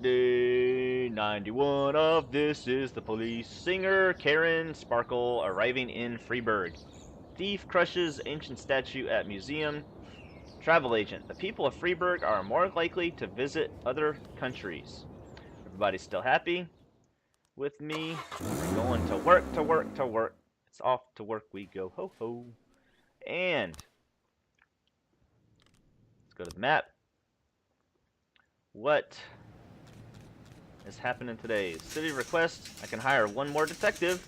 Day 91 of This Is the Police. Singer Karen Sparkle arriving in Freiburg. Thief crushes ancient statue at museum. Travel agent. The people of Freiburg are more likely to visit other countries. Everybody's still happy with me. We're going to work, to work, to work. It's off to work we go. Ho ho. And let's go to the map. What is happening today? City request. I can hire one more detective.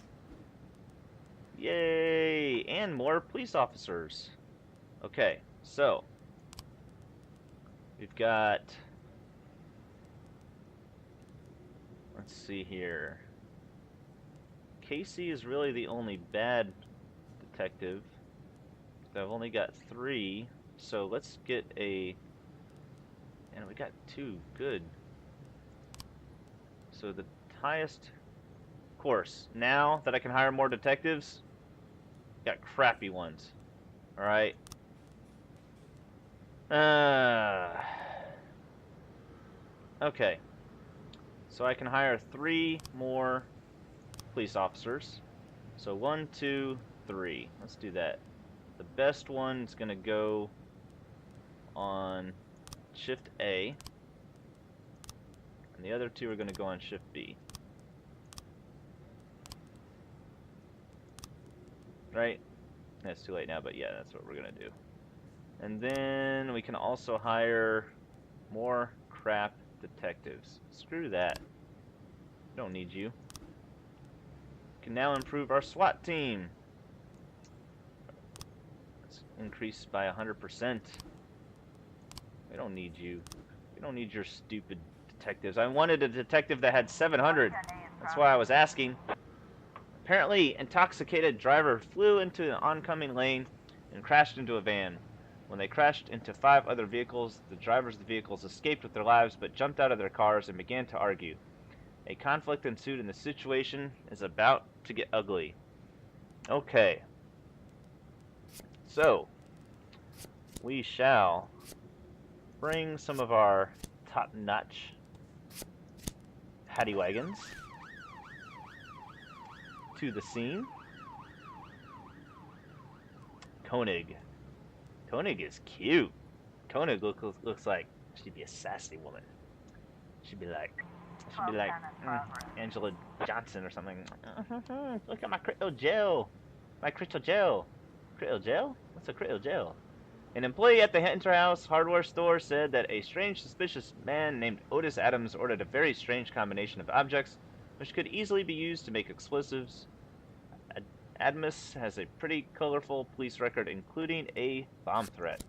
Yay! And more police officers. Okay, so we've got, let's see here. Casey is really the only bad detective. I've only got 3, so let's get a, and we got 2. Good. So the highest course. Now that I can hire more detectives, got crappy ones. Alright. Okay. So I can hire 3 more police officers. So 1, 2, 3. Let's do that. The best one's gonna go on Shift A. And the other 2 are going to go on Shift B. Right? That's too late now, but yeah, that's what we're going to do. And then we can also hire more crap detectives. Screw that. Don't need you. We can now improve our SWAT team. Let's increase by 100%. We don't need you. We don't need your stupid detectives. I wanted a detective that had 700. That's why I was asking. Apparently, intoxicated driver flew into an oncoming lane and crashed into a van. When they crashed into 5 other vehicles, the drivers of the vehicles escaped with their lives but jumped out of their cars and began to argue. A conflict ensued and the situation is about to get ugly. Okay. So, we shall bring some of our top-notch paddy wagons to the scene. Koenig. Koenig is cute. Koenig looks like she'd be a sassy woman. She'd be like Angela Johnson or something. Look at my crystal gel. My crystal gel. Crystal gel? What's a crystal gel? An employee at the Hunter House hardware store said that a strange, suspicious man named Otis Adams ordered a very strange combination of objects which could easily be used to make explosives. Adams has a pretty colorful police record, including a bomb threat.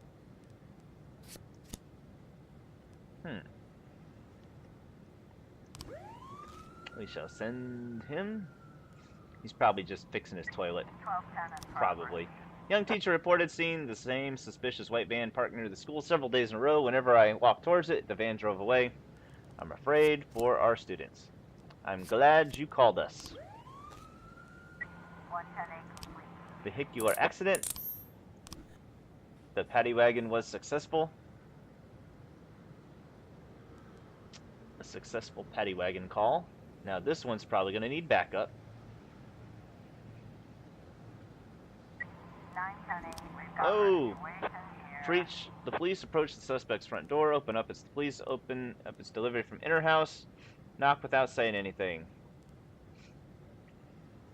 We shall send him. He's probably just fixing his toilet. Probably. Young teacher reported seeing the same suspicious white van parked near the school several days in a row. Whenever I walked towards it, the van drove away. I'm afraid for our students. I'm glad you called us. Vehicular accident. The paddy wagon was successful. A successful paddy wagon call. Now this one's probably going to need backup. Oh! The police approach the suspect's front door, open up its delivery from inner house, knock without saying anything.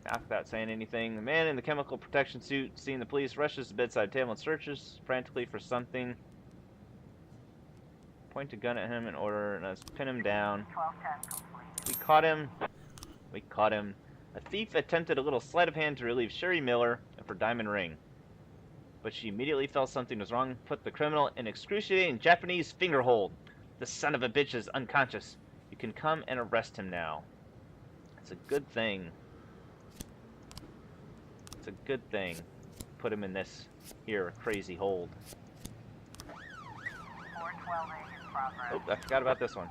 Knock without saying anything. The man in the chemical protection suit, seeing the police, rushes to the bedside table and searches frantically for something. Point a gun at him in order to pin him down. We caught him. We caught him. A thief attempted a little sleight of hand to relieve Sherry Miller of her diamond ring. But she immediately felt something was wrong, put the criminal in excruciating Japanese finger hold. The son of a bitch is unconscious. You can come and arrest him now. It's a good thing. It's a good thing. Put him in this here crazy hold. Oh, I forgot about this one.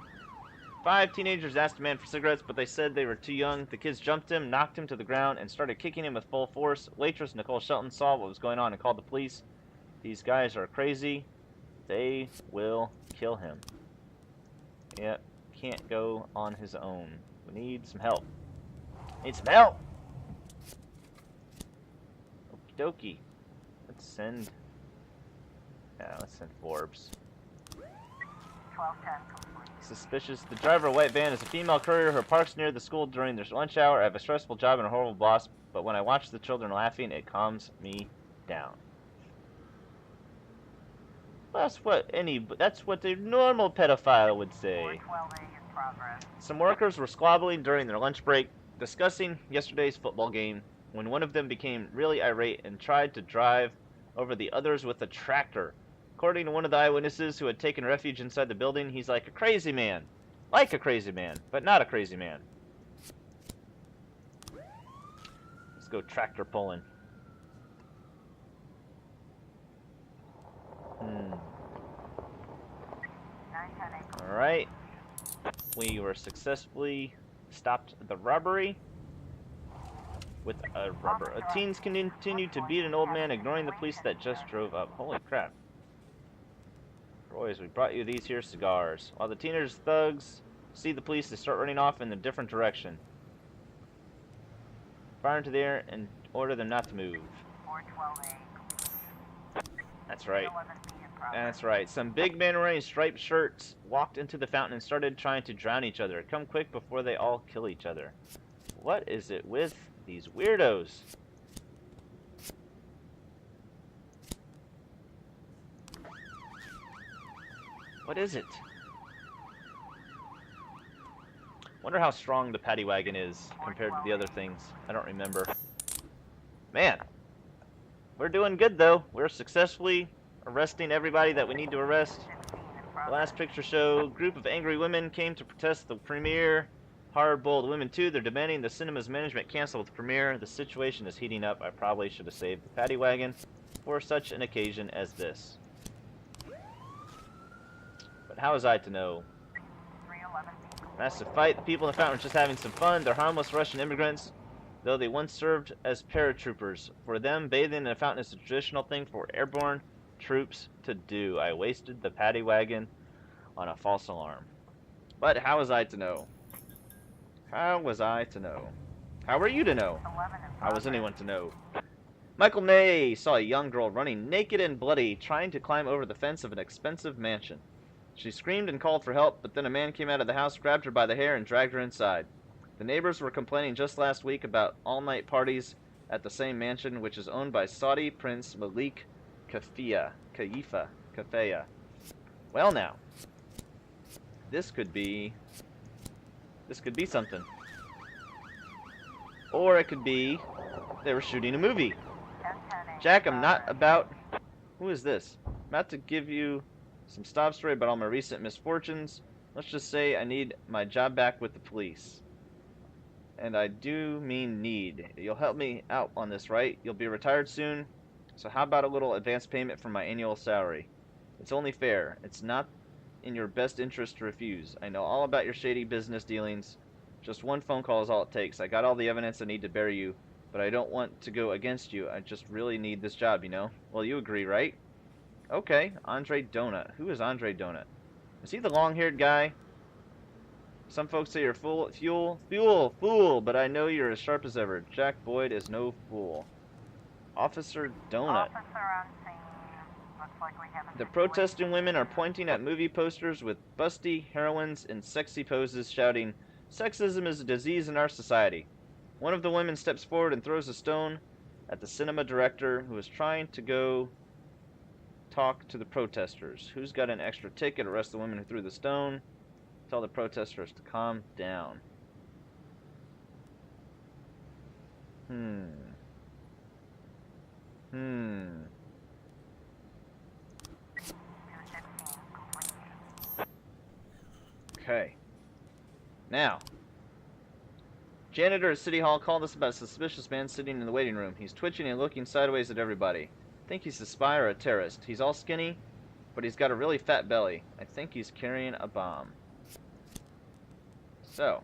5 teenagers asked a man for cigarettes, but they said they were too young. The kids jumped him, knocked him to the ground, and started kicking him with full force. Waitress Nicole Shelton saw what was going on and called the police. These guys are crazy. They will kill him. Yep, can't go on his own. We need some help. Need some help! Okie dokie. Let's send... Yeah, let's send Forbes. 1210 complete. Suspicious. The driver of a white van is a female courier who parks near the school during their lunch hour. I have a stressful job and a horrible boss, but when I watch the children laughing, it calms me down. That's what the normal pedophile would say. 412A in progress. Some workers were squabbling during their lunch break, discussing yesterday's football game, when one of them became really irate and tried to drive over the others with a tractor. According to one of the eyewitnesses who had taken refuge inside the building, he's like a crazy man. Like a crazy man, but not a crazy man. Let's go tractor pulling. Alright. We were successfully stopped the robbery with a rubber. Teens continued to beat an old man, ignoring the police that just drove up. Holy crap. Boys, we brought you these here cigars. While the teenagers thugs see the police, they start running off in a different direction. Fire into the air and order them not to move. 412A. That's right. 11 feet in progress. That's right. Some big men wearing striped shirts walked into the fountain and started trying to drown each other. Come quick before they all kill each other. What is it with these weirdos? What is it? Wonder how strong the paddy wagon is compared to the other things. I don't remember. Man, we're doing good though. We're successfully arresting everybody that we need to arrest. 15 in The progress. last picture show, group of angry women came to protest the premiere. Hard-boiled women too. They're demanding the cinema's management cancel the premiere. The situation is heating up. I probably should have saved the paddy wagon for such an occasion as this. But how was I to know? 311 feet complete. Massive fight. The people in the fountain are just having some fun. They're harmless Russian immigrants, though they once served as paratroopers. For them, bathing in a fountain is a traditional thing for airborne troops to do. I wasted the paddy wagon on a false alarm. But how was I to know? How was I to know? How were you to know? 11 in progress. How was anyone to know? Michael May saw a young girl running naked and bloody, trying to climb over the fence of an expensive mansion. She screamed and called for help, but then a man came out of the house, grabbed her by the hair, and dragged her inside. The neighbors were complaining just last week about all-night parties at the same mansion, which is owned by Saudi Prince Malik Kafia. Well now, this could be something. Or it could be they were shooting a movie. 1010A. Jack, I'm not about... Who is this? I'm about to give you some sob story about all my recent misfortunes. Let's just say I need my job back with the police. And I do mean need. You'll help me out on this, right? You'll be retired soon. So how about a little advance payment for my annual salary? It's only fair. It's not in your best interest to refuse. I know all about your shady business dealings. Just one phone call is all it takes. I got all the evidence I need to bury you, but I don't want to go against you. I just really need this job, you know? Well, you agree, right? Okay, Andre Donut. Who is Andre Donut? Is he the long-haired guy? Some folks say you're fool, but I know you're as sharp as ever. Jack Boyd is no fool. Officer Donut. Officer on scene. Looks like we have a The situation. protesting women are pointing at movie posters with busty heroines in sexy poses, shouting, "Sexism is a disease in our society." One of the women steps forward and throws a stone at the cinema director, who is trying to go talk to the protesters. Who's got an extra ticket? Arrest the woman who threw the stone. Tell the protesters to calm down. Okay. Now, janitor at City Hall called us about a suspicious man sitting in the waiting room. He's twitching and looking sideways at everybody. I think he's a spy or a terrorist. He's all skinny, but he's got a really fat belly. I think he's carrying a bomb. So,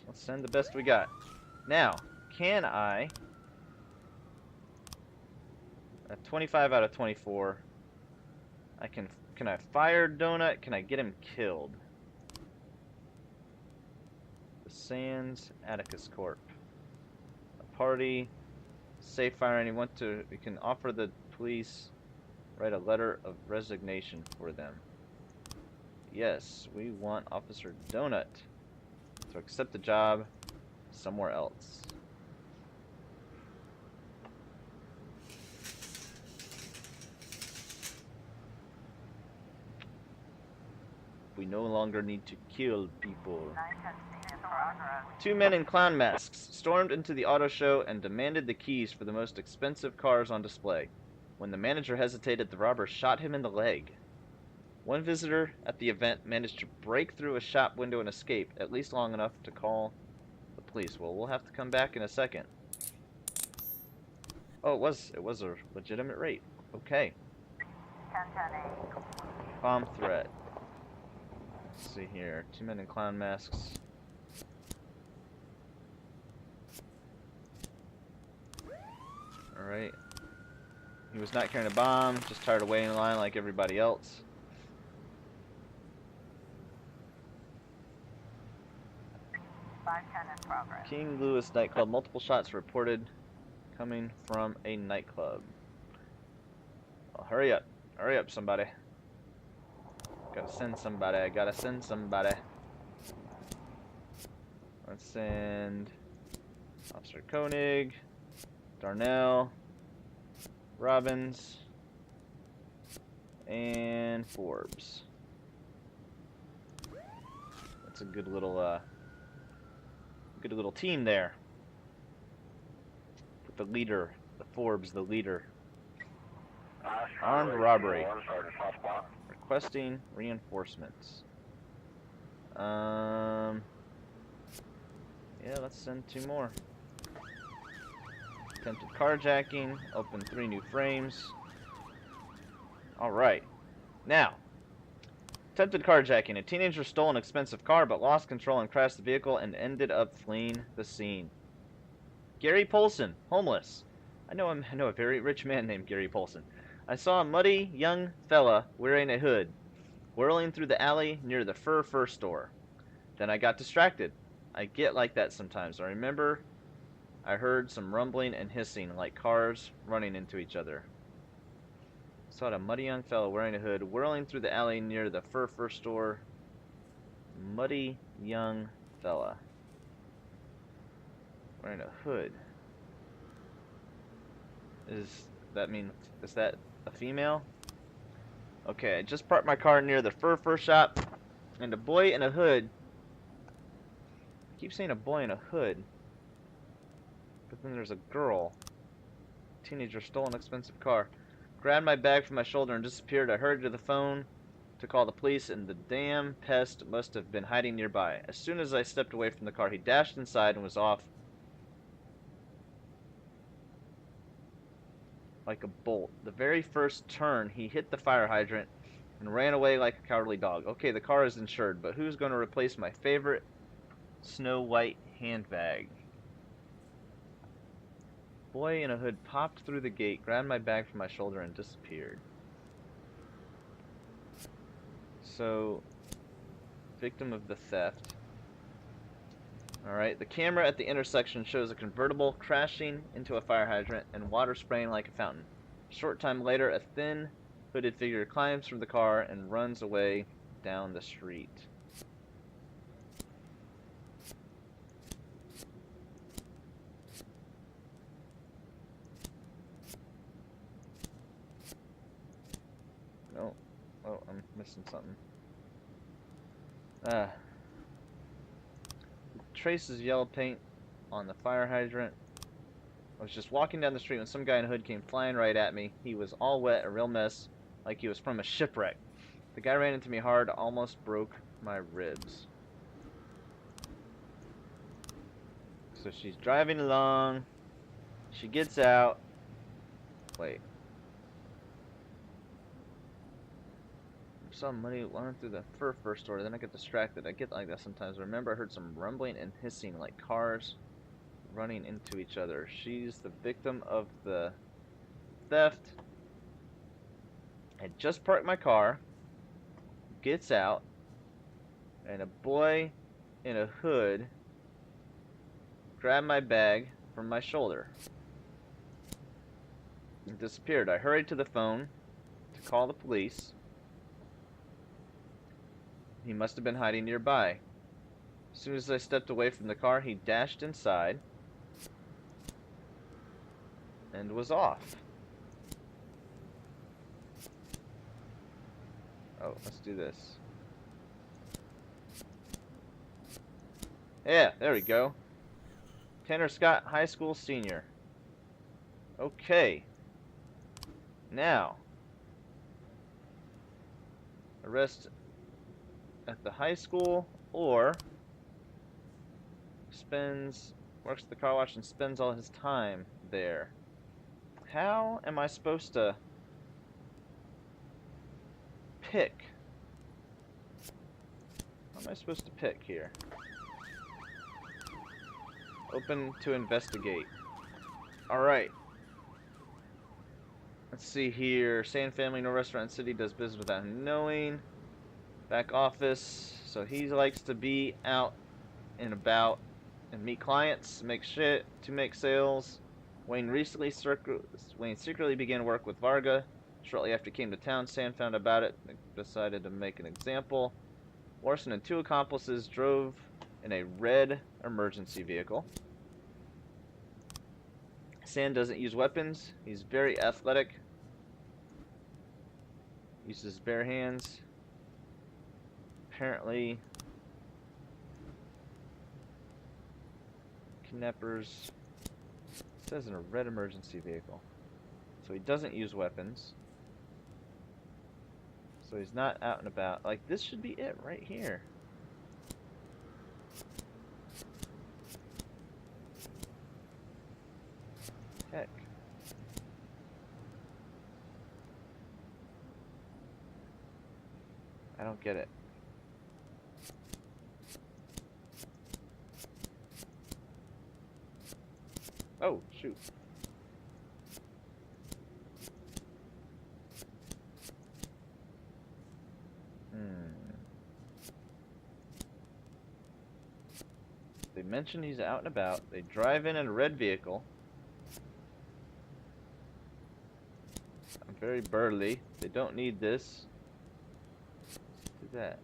let's send the best we got. Now, can I... At 25 out of 24, I can Can I fire Donut? Can I get him killed? The Sands Atticus Corp. A party. Safe firing. You can offer the police, write a letter of resignation for them. Yes, we want Officer Donut to accept the job somewhere else. We no longer need to kill people. 910 speed in progress. Two men in clown masks stormed into the auto show and demanded the keys for the most expensive cars on display. When the manager hesitated, the robber shot him in the leg. One visitor at the event managed to break through a shop window and escape, at least long enough to call the police. Well, we'll have to come back in a second. Oh, it was a legitimate raid. Okay. 1010A. Bomb threat. Let's see here. Two men in clown masks. Alright. He was not carrying a bomb, just tired of waiting in line like everybody else. in progress. King Louis nightclub. Multiple shots reported coming from a nightclub. Well, hurry up. Hurry up, somebody. Gotta send somebody. I gotta send somebody. Let's send Officer Koenig, Darnell, Robbins, and Forbes. That's a good little team there. With the leader, the Forbes, the leader. Armed robbery. Requesting reinforcements. Yeah, let's send two more. Attempted carjacking. Open 3 new frames. Alright. Now. Attempted carjacking. A teenager stole an expensive car but lost control and crashed the vehicle and ended up fleeing the scene. Gary Polson. Homeless. I know a very rich man named Gary Polson. I saw a muddy young fella wearing a hood whirling through the alley near the fur store. Then I got distracted. I get like that sometimes. I remember I heard some rumbling and hissing like cars running into each other. Saw a muddy young fella wearing a hood whirling through the alley near the fur store. Muddy young fella wearing a hood. Is that a female? Okay, I just parked my car near the fur shop, and a boy in a hood. I keep saying a boy in a hood, but then there's a girl. Teenager stole an expensive car, grabbed my bag from my shoulder and disappeared. I hurried to the phone to call the police, and the damn pest must have been hiding nearby. As soon as I stepped away from the car, he dashed inside and was off like a bolt. The very first turn, he hit the fire hydrant and ran away like a cowardly dog. Okay, the car is insured, but who's going to replace my favorite Snow White handbag? Boy in a hood popped through the gate, grabbed my bag from my shoulder, and disappeared. So, victim of the theft. Alright, the camera at the intersection shows a convertible crashing into a fire hydrant and water spraying like a fountain. A short time later, a thin, hooded figure climbs from the car and runs away down the street. Oh, I'm missing something. Traces yellow paint on the fire hydrant. I was just walking down the street when some guy in a hood came flying right at me. He was all wet, a real mess, like he was from a shipwreck. The guy ran into me hard, almost broke my ribs. So she's driving along. She gets out. Wait. Saw money running through the fur store. Then I get distracted. I get like that sometimes. Remember, I heard some rumbling and hissing like cars running into each other. She's the victim of the theft. I just parked my car gets out, and a boy in a hood grabbed my bag from my shoulder and disappeared. I hurried to the phone to call the police. He must have been hiding nearby. As soon as I stepped away from the car, he dashed inside and was off. Oh, let's do this. Yeah, there we go. Tanner Scott, high school senior. Okay. Now, arrest at the high school, or works at the car wash and spends all his time there. How am I supposed to pick? How am I supposed to pick here? Open to investigate. Alright. Let's see here. Sand family, no restaurant in city, does business without him knowing. Back office. So he likes to be out and about and meet clients, make shit, to make sales. Wayne secretly began work with Varga. Shortly after he came to town, Sand found out about it and decided to make an example. Larson and two accomplices drove in a red emergency vehicle. Sand doesn't use weapons. He's very athletic. Uses bare hands. Apparently, kidnappers. It says in a red emergency vehicle. So he doesn't use weapons. So he's not out and about. Like, this should be it right here. Heck. I don't get it. Oh, shoot. They mention he's out and about. They drive in a red vehicle. I'm very burly. They don't need this. Let's do that.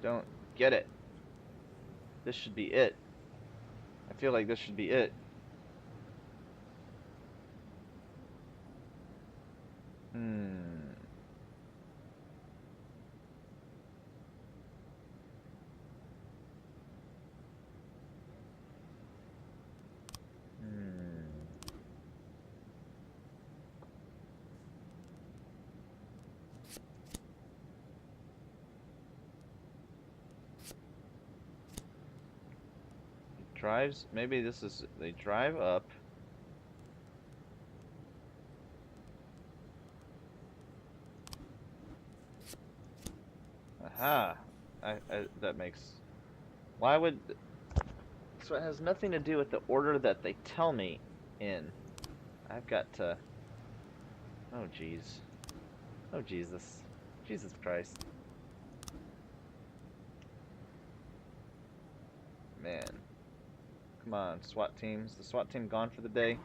Don't get it. This should be it. I feel like this should be it. Drives, maybe this is, they drive up. Aha, that makes, why would, so it has nothing to do with the order that they tell me in. I've got to, oh jeez, oh Jesus, Jesus Christ. Man. Come on, SWAT teams. The SWAT team gone for the day.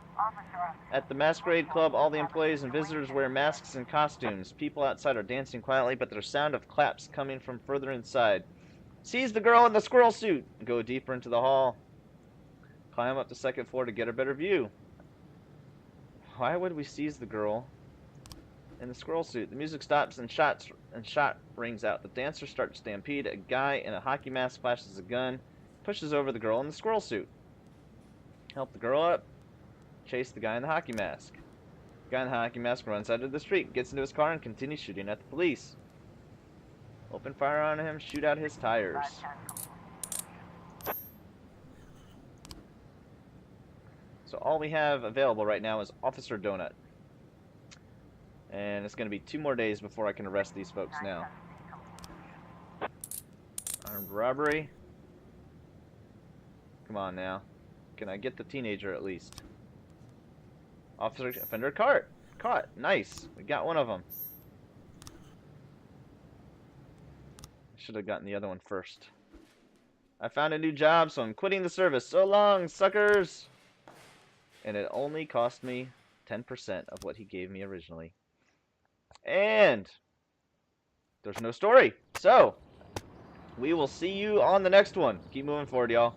At the Masquerade Club, all the employees and visitors wear masks and costumes. People outside are dancing quietly, but there's sound of claps coming from further inside. Seize the girl in the squirrel suit! Go deeper into the hall. Climb up the second floor to get a better view. Why would we seize the girl in the squirrel suit? The music stops and shot rings out. The dancers start to stampede. A guy in a hockey mask flashes a gun, pushes over the girl in the squirrel suit. Help the girl up. Chase the guy in the hockey mask. The guy in the hockey mask runs out of the street, gets into his car, and continues shooting at the police. Open fire on him, shoot out his tires. So all we have available right now is Officer Donut. And it's going to be 2 more days before I can arrest these folks now. Armed robbery. Come on now. Can I get the teenager at least? Officer offender caught. Nice. We got one of them. Should have gotten the other one first. I found a new job, so I'm quitting the service. So long, suckers! And it only cost me 10% of what he gave me originally. And there's no story. So we will see you on the next one. Keep moving forward, y'all.